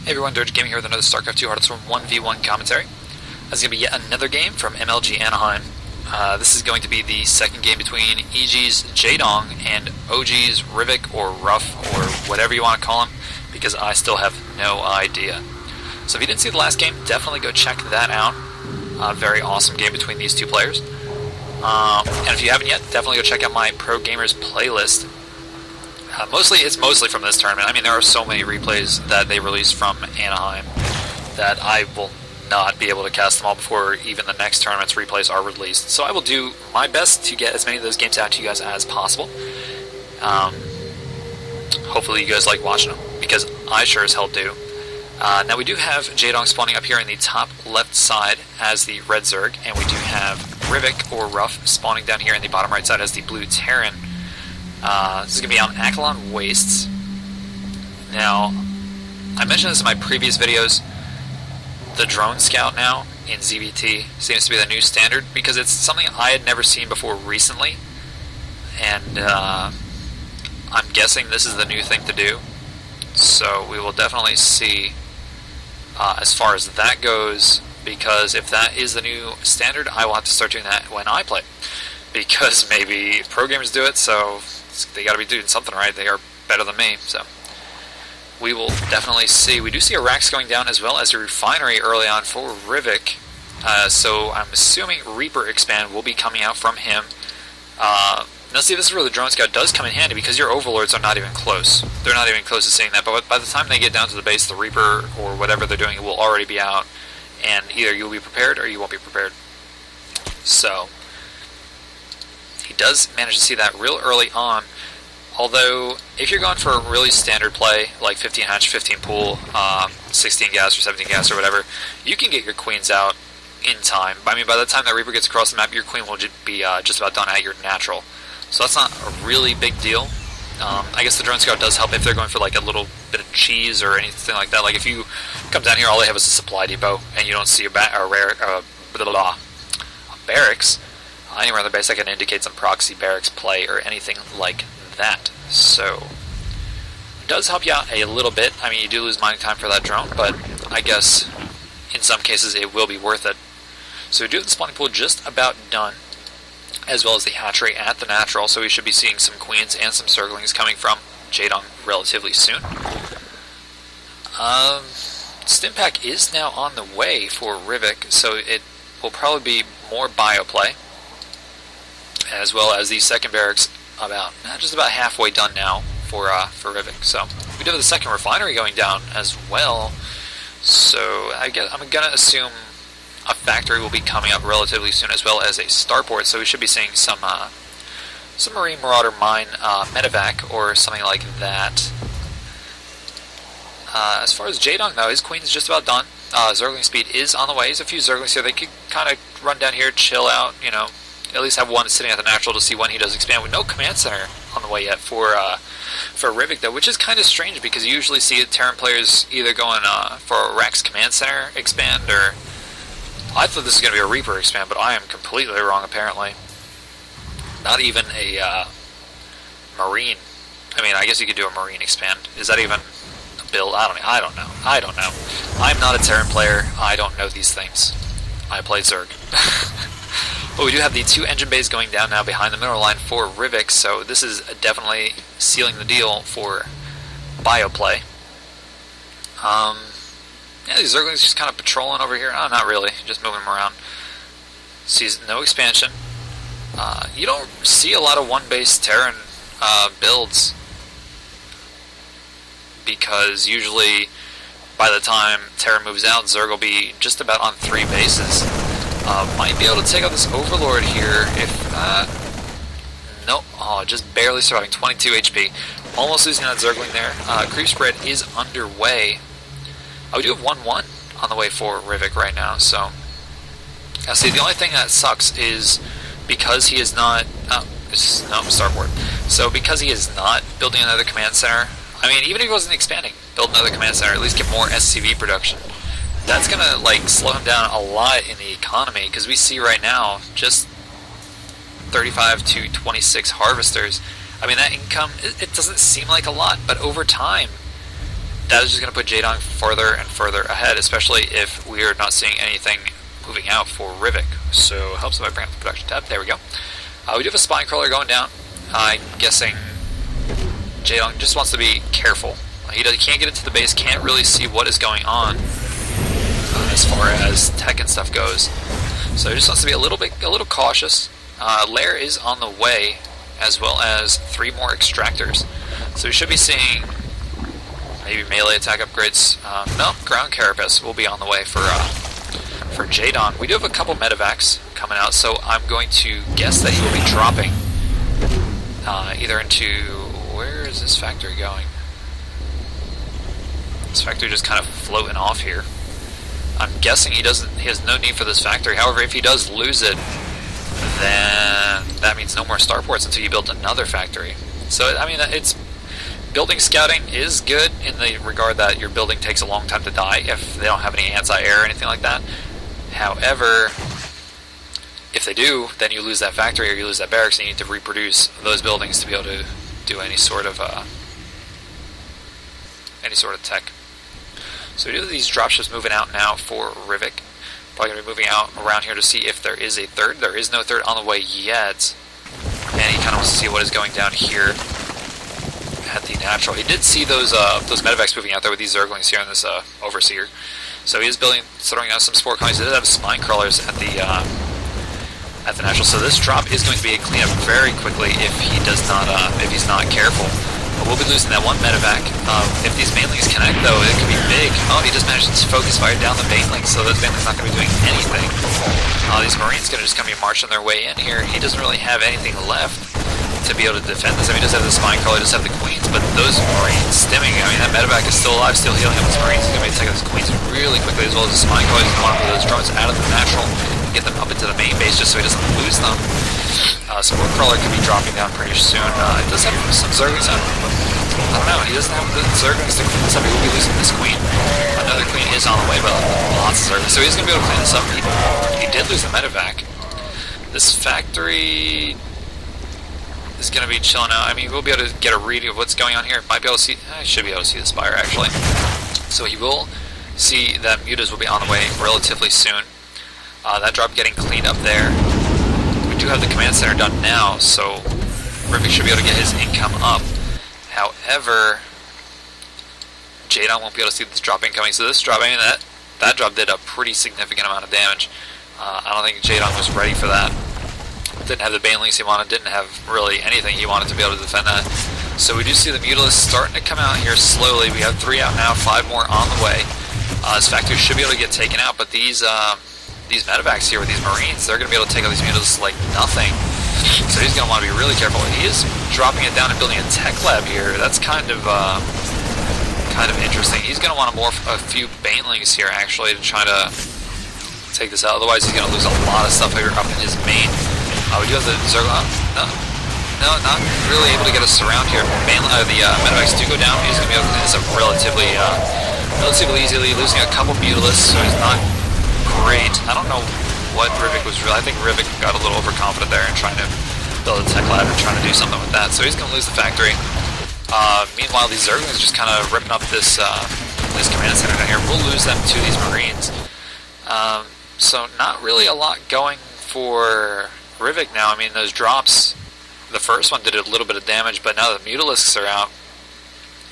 Hey everyone, DirgeGaming here with another Starcraft 2 HotS 1v1 commentary. This is going to be yet another game from MLG Anaheim. This is going to be the second game between EG's Jaedong and OG's RuFF or RuFF or whatever you want to call him, because I still have no idea. So if you didn't see the last game, definitely go check that out. Very awesome game between these two players. And if you haven't yet, definitely go check out my Pro Gamers playlist. It's mostly from this tournament. I mean, there are so many replays that they released from Anaheim that I will not be able to cast them all before even the next tournament's replays are released. So I will do my best to get as many of those games out to you guys as possible. Hopefully you guys like watching them, because I sure as hell do. Now we do have Jaedong spawning up here in the top left side as the red Zerg, and we do have RuFF or RuFF spawning down here in the bottom right side as the blue Terran. This is going to be on Akilon Wastes. Now, I mentioned this in my previous videos, the drone scout now in ZvT seems to be the new standard, because it's something I had never seen before recently, and I'm guessing this is the new thing to do, so we will definitely see as far as that goes, because if that is the new standard, I will have to start doing that when I play, because maybe pro gamers do it, so they gotta be doing something right. They are better than me, so we will definitely see. We do see a Rax going down as well as a refinery early on for RuFF, so I'm assuming Reaper Expand will be coming out from him. Now see, this is where the drone scout does come in handy, because your overlords are not even close. They're not even close to seeing that, but by the time they get down to the base, the Reaper or whatever they're doing will already be out, and either you'll be prepared or you won't be prepared. So he does manage to see that real early on, although if you're going for a really standard play, like 15 hatch, 15 pool, 16 gas or 17 gas or whatever, you can get your queens out in time. I mean, by the time that Reaper gets across the map, your queen will be just about done at your natural. So that's not a really big deal. I guess the drone scout does help if they're going for like a little bit of cheese or anything like that. Like if you come down here, all they have is a supply depot, and you don't see a barracks anywhere on the base that can indicate some proxy barracks play or anything like that. So it does help you out a little bit. I mean, you do lose mining time for that drone, but I guess in some cases it will be worth it. So we do have the spawning pool just about done, as well as the hatchery at the natural, so we should be seeing some queens and some circlings coming from Jaedong relatively soon. Stim pack is now on the way for RuFF, so it will probably be more bio play, as well as the second barracks just about halfway done now for RuFF. So we do have the second refinery going down as well, so I'm gonna assume a factory will be coming up relatively soon, as well as a starport, so we should be seeing some Marine Marauder Mine medevac or something like that. As far as Jaedong though, his queen is just about done. Zergling speed is on the way. There's a few Zerglings here. They could kind of run down here, chill out, you know, at least have one sitting at the natural to see when he does expand, with no command center on the way yet for RuFF though, which is kind of strange, because you usually see Terran players either going for a Rax command center expand, or I thought this was going to be a Reaper expand, but I am completely wrong apparently. Not even a Marine. I mean, I guess you could do a Marine expand. Is that even a build? I don't know. I'm not a Terran player. I don't know these things. I play Zerg. But we do have the two engine bays going down now behind the mineral line for RuFF, so this is definitely sealing the deal for bio play. Yeah, these Zerglings just kind of patrolling over here. Oh, not really, just moving them around. Sees no expansion. You don't see a lot of one-base Terran builds, because usually by the time Terran moves out, Zerg will be just about on 3 bases. Might be able to take out this Overlord here if nope. Oh, just barely surviving, 22 HP. Almost losing that Zergling there. Creep spread is underway. We do have 1-1 on the way for RuFF right now, so see, the only thing that sucks is because he is not starport. So because he is not building another command center, I mean, even if he wasn't expanding, build another command center, at least get more SCV production. That's gonna like slow him down a lot in the economy, because we see right now just 35 to 26 harvesters. I mean, that income, it doesn't seem like a lot, but over time, that is just going to put Jaedong further and further ahead, especially if we are not seeing anything moving out for RuFF. So helps if I bring up the production tab. There we go. We do have a spine crawler going down. I'm guessing Jaedong just wants to be careful. He can't get into the base, can't really see what is going on as far as tech and stuff goes. So he just wants to be a little cautious. Lair is on the way, as well as 3 more extractors. So we should be seeing maybe melee attack upgrades. No, ground carapace will be on the way for Jaedong. We do have a couple medevacs coming out, so I'm going to guess that he will be dropping either into... Where is this factory going? This factory just kind of floating off here. I'm guessing he has no need for this factory. However, if he does lose it, then that means no more starports until you build another factory. So, I mean, it's... Building scouting is good in the regard that your building takes a long time to die if they don't have any anti-air or anything like that. However, if they do, then you lose that factory or you lose that barracks and you need to reproduce those buildings to be able to do any sort of tech. So we do have these dropships moving out now for RuFF. Probably going to be moving out around here to see if there is a third. There is no third on the way yet. And he kind of wants to see what is going down here at the natural. He did see those medevacs moving out there with these zerglings here in this overseer. So he is throwing out some spore colonies. He does have spine crawlers at the natural. So this drop is going to be a cleanup very quickly if he's not careful. We'll be losing that one medevac. If these banelings connect, though, it could be big. Oh, he just managed to focus fire down the baneling, so that baneling's not going to be doing anything. These marines going to just be marching their way in here. He doesn't really have anything left to be able to defend this. I mean, he does have the spine crawler, he does have the queens, but those marines stimming. I mean, that medevac is still alive, still healing up his marines. He's going to be taking those queens really quickly, as well as the spine crawler. He's going to want to move those drones out of the natural and get them up into the main base just so he doesn't lose them. Spore crawler could be dropping down pretty soon. It does have some zerglings on him, but I don't know. He doesn't have the zerglings to clean this up. He will be losing this queen. Another queen is on the way, but lots of zerglings. So he's going to be able to clean this up. He did lose the medevac. This factory is going to be chilling out. I mean, we'll be able to get a read of what's going on here. Might be able to see... I should be able to see the spire, actually. So he will see that mutas will be on the way relatively soon. That drop getting cleaned up there. We do have the command center done now, so RuFF should be able to get his income up. However, Jaedong won't be able to see this drop incoming. So this drop, I mean, that drop did a pretty significant amount of damage. I don't think Jaedong was ready for that. Didn't have the banelings he wanted, didn't have really anything he wanted to be able to defend that. So we do see the mutalisks starting to come out here slowly. We have 3 out now, 5 more on the way. This factory should be able to get taken out, but these medevacs here with these marines, they're going to be able to take out these mutalisks like nothing. So he's going to want to be really careful. He is dropping it down and building a tech lab here. That's kind of interesting. He's going to want to morph a few banelings here actually to try to take this out. Otherwise he's going to lose a lot of stuff here up in his main. We do have the zerglong. No, not really able to get us around here. The medevacs do go down. He's going to be able to clean this up relatively easily, losing a couple mutalisks, so he's not great. I don't know what RuFF was really... I think RuFF got a little overconfident there in trying to build a tech lab and trying to do something with that, so he's going to lose the factory. Meanwhile, these zerglings just kind of ripping up this command center down here. We'll lose them to these marines. So not really a lot going for RuFF now. I mean, those drops, the first one did a little bit of damage, but now the mutalisks are out.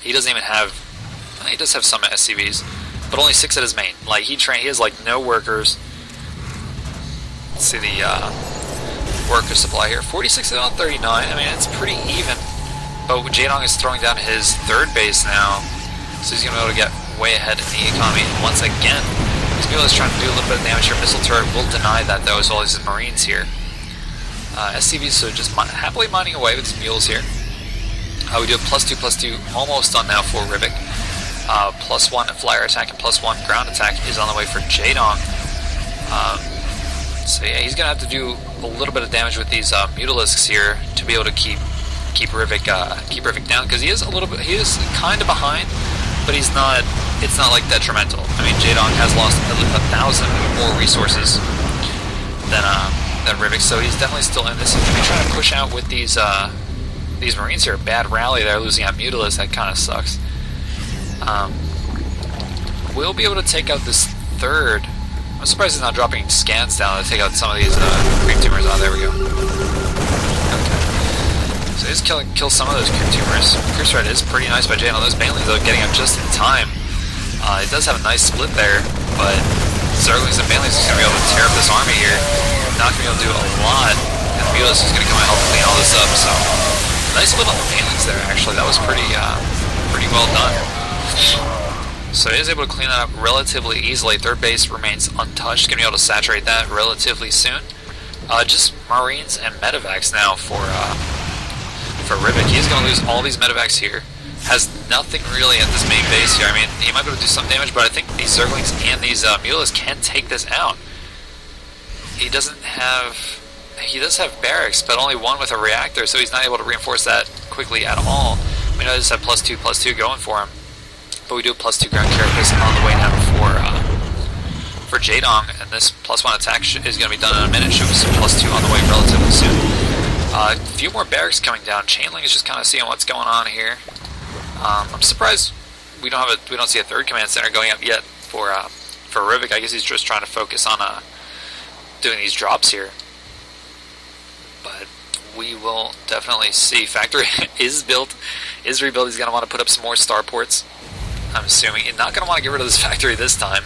He doesn't even have... He does have some SCVs, but only 6 at his main. Like, he has, like, no workers. Let's see the worker supply here. 46 out of 39. I mean, it's pretty even. But Jaedong is throwing down his 3rd base now, so he's going to be able to get way ahead in the economy. And once again, he's going to be trying to do a little bit of damage here. Missile turret will deny that, though, as well as his marines here. SCVs, so just happily mining away with his mules here. We do a +2/+2 almost done now for RuFF. +1 flyer attack and +1 ground attack is on the way for Jaedong. So yeah, he's gonna have to do a little bit of damage with these mutalisks here to be able to keep RuFF down, because he is kind of behind, but he's not. It's not like detrimental. I mean, Jaedong has lost 1,000 more resources than RuFF, so he's definitely still in this. He's gonna be trying to push out with these marines here. Bad rally there, losing out mutalisks. That kind of sucks. will be able to take out this third. I'm surprised he's not dropping scans down to take out some of these creep tumors. Oh, there we go. Okay. So he's kill some of those creep tumors. Creep threat is pretty nice by Jaedong. Those banelings though getting up just in time. He does have a nice split there, but Zerglings and banelings is going to be able to tear up this army here. Not going to be able to do a lot. And the Mutalisk is going to come and help clean all this up. So nice split on the banelings there. Actually, that was pretty well done. So he is able to clean that up relatively easily. Third base remains untouched. Going to be able to saturate that relatively soon. Just Marines and Medivacs now for RuFF. He is going to lose all these Medivacs here. Has nothing really at this main base here. I mean, he might be able to do some damage, but I think these Zerglings and these Mutalisks can take this out. He does have barracks, but only one with a reactor, so he's not able to reinforce that quickly at all. We know he just have +2/+2 going for him, but we do have +2 ground characters on the way now for Jaedong, and this +1 attack is going to be done in a minute. Should be some +2 on the way relatively soon. A few more barracks coming down. Chainlink is just kind of seeing what's going on here. I'm surprised we don't see a third command center going up yet for RuFF. I guess he's just trying to focus on doing these drops here. But we will definitely see. Factory is rebuilt. He's going to want to put up some more starports. I'm assuming he's not going to want to get rid of this factory this time.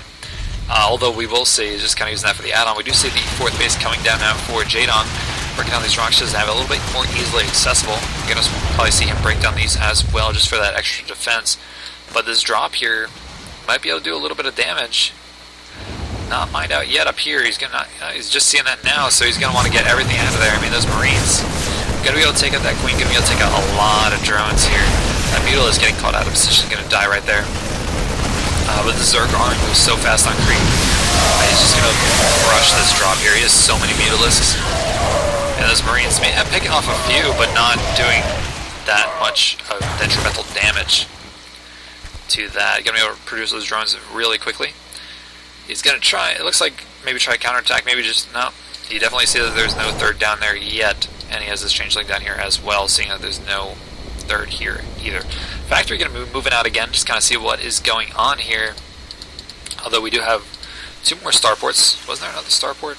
Although we will see. He's just kind of using that for the add-on. We do see the fourth base coming down now for Jaedong. Working on these rocks to have a little bit more easily accessible. You're going to probably see him break down these as well, just for that extra defense. But this drop here might be able to do a little bit of damage. Not mined out yet up here. He's just seeing that now, so he's going to want to get everything out of there. I mean, those Marines. Going to be able to take out that Queen. Going to be able to take out a lot of drones here. That Mutal is getting caught out of position. Going to die right there. But the Zerg arm moves so fast on creep. He's just going to crush this drop here. He has so many Mutalisks. And those Marines may have picking off a few, but not doing that much of detrimental damage to that. Going to be able to produce those drones really quickly. He's going to try, it looks like, maybe try counterattack, maybe just, no. You definitely see that there's no third down there yet, and he has this changeling down here as well, seeing that there's no third here either. Factory going to be moving out again, just kind of see what is going on here. Although we do have 2 more starports. Wasn't there another starport?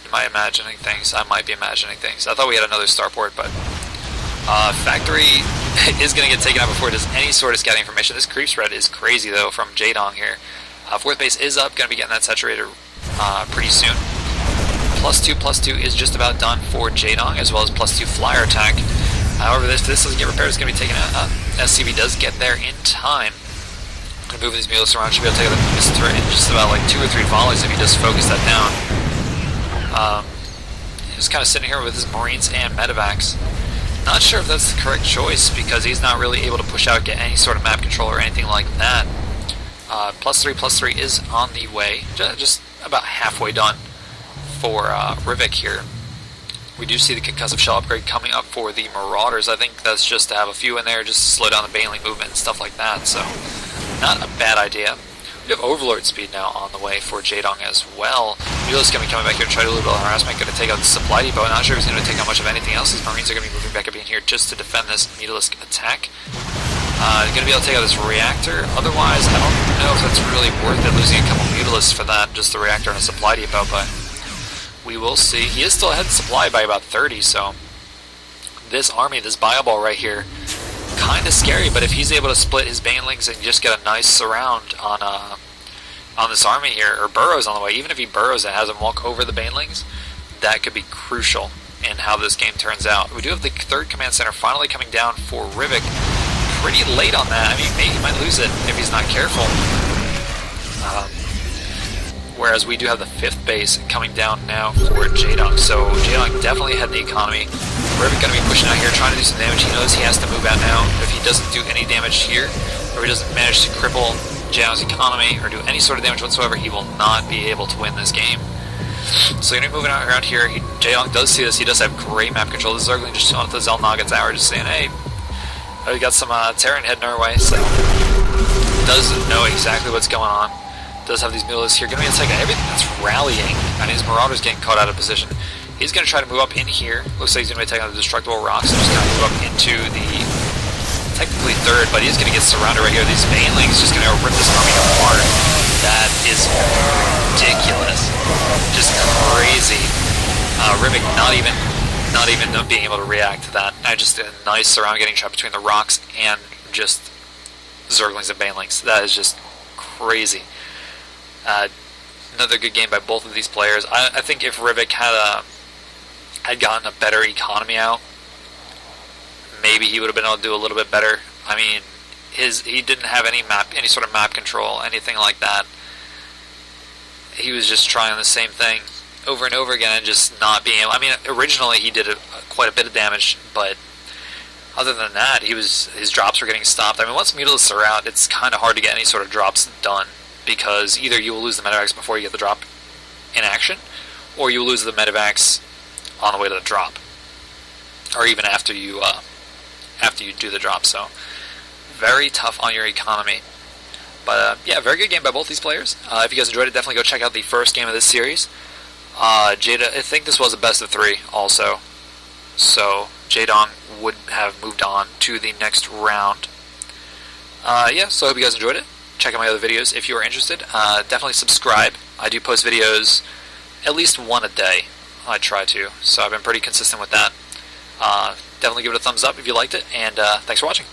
Am I imagining things? I might be imagining things. I thought we had another starport, but Factory is going to get taken out before it does any sort of scouting information. This creep spread is crazy, though, from Jaedong here. Fourth base is up, going to be getting that saturated pretty soon. +2/+2 is just about done for Jaedong, as well as +2 flyer attack. However, if this doesn't get repaired, it's going to be taken out. SCV does get there in time. Going to move these Mutalisks around. Should be able to take out this turret in just about like 2 or 3 volleys if he does focus that down. He's kind of sitting here with his Marines and Medivacs. Not sure if that's the correct choice, because he's not really able to push out, get any sort of map control or anything like that. +3/+3 is on the way, just about halfway done for RuFF here. We do see the concussive shell upgrade coming up for the Marauders. I think that's just to have a few in there, just to slow down the baneling movement and stuff like that, so not a bad idea. We have Overlord speed now on the way for Jaedong as well. Mutalisk going to be coming back here to try to do a little bit of harassment, going to take out the supply depot. Not sure if he's going to take out much of anything else. His Marines are going to be moving back up in here just to defend this Mutalisk attack. Going to be able to take out this reactor. Otherwise, I don't know if that's really worth it, losing a couple Mutalisks for that, just the reactor and a supply depot, but we will see. He is still ahead in supply by about 30, so this army, this Bioball right here, kind of scary, but if he's able to split his banelings and just get a nice surround on this army here, or burrows on the way, even if he burrows and has him walk over the banelings, that could be crucial in how this game turns out. We do have the third command center finally coming down for RuFF. Pretty late on that. I mean, maybe he might lose it if he's not careful. Whereas we do have the fifth base coming down now for Jaedong. So Jaedong definitely had the economy. RuFF going to be pushing out here, trying to do some damage. He knows he has to move out now. If he doesn't do any damage here, or he doesn't manage to cripple Jaedong's economy or do any sort of damage whatsoever, he will not be able to win this game. So you're going to be moving out around here. Jaedong does see this. He does have great map control. This is Zergling just chilling with the Zelnaga Tower, just saying, hey, we got some Terran heading our way. So does know exactly what's going on. Does have these Mutalisks here. Going to be taking everything that's rallying, and his Marauders getting caught out of position. He's going to try to move up in here. Looks like he's going to be taking out the Destructible Rocks. So just going to move up into the technically third, but he's going to get surrounded right here. These Banelings just going to rip this army apart. RuFF not even being able to react to that. I just did a nice surround getting shot between the rocks and just Zerglings and Banelings. That is just crazy. Another good game by both of these players. I think if RuFF had gotten a better economy out, maybe he would have been able to do a little bit better. I mean, he didn't have any sort of map control, anything like that. He was just trying the same thing over and over again and just not being able. I mean, originally he did quite a bit of damage, but other than that, his drops were getting stopped. I mean, once Mutalisks are out, it's kind of hard to get any sort of drops done, because either you will lose the medevacs before you get the drop in action, or you will lose the medevacs on the way to the drop, or even after you do the drop. So very tough on your economy. But yeah, very good game by both these players. If you guys enjoyed it, definitely go check out the first game of this series. I think this was a best of 3 also, so Jae-Dong would have moved on to the next round. Yeah, so I hope you guys enjoyed it. Check out my other videos if you are interested. Definitely subscribe. I do post videos at least one a day. I try to, so I've been pretty consistent with that. Definitely give it a thumbs up if you liked it, and thanks for watching.